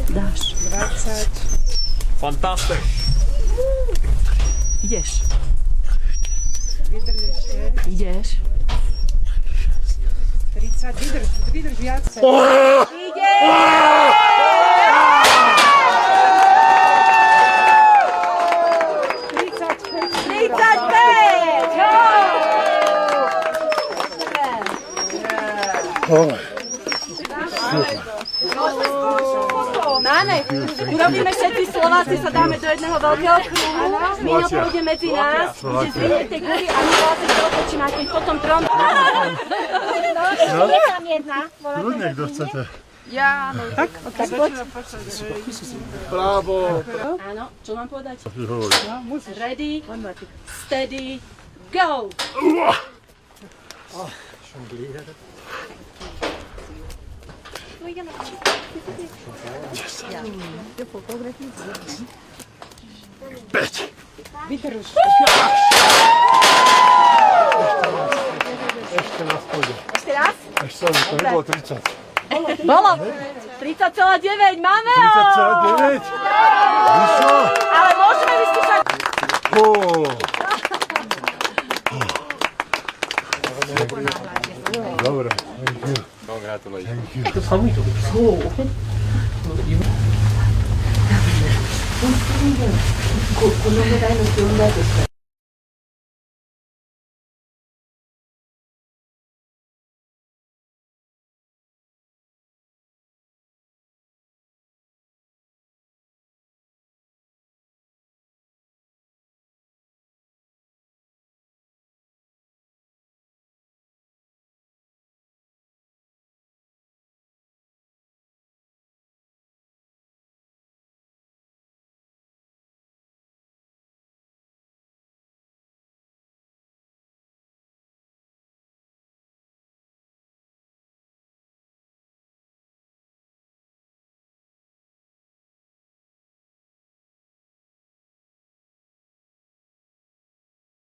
Dáš. 20. Fantastic. Ideš. Vydrž ešte. Ideš. 30. Vydrž viacej. Máme, urobíme všetci Slováci, sa dáme do jedného veľkého kruhu. Mino pôjde medzi nás, že zviniete gury a my Slováci sa otočíme, a keď potom trom. Je tam jedna. Kľudne, kto chcete. Ja, no tak poď. Bravo. Áno, čo mám povedať? Hovor. Ready, steady, go! Päť. Vydrž. Ešte na spode. Ešte raz? Ešte to nebolo 30. Bolo! 30,9, máme ho! 30,9. Vyšlo. Ale môžeme vyskúšať. Dobre. Congratulations. To samý to. Con un medallo che un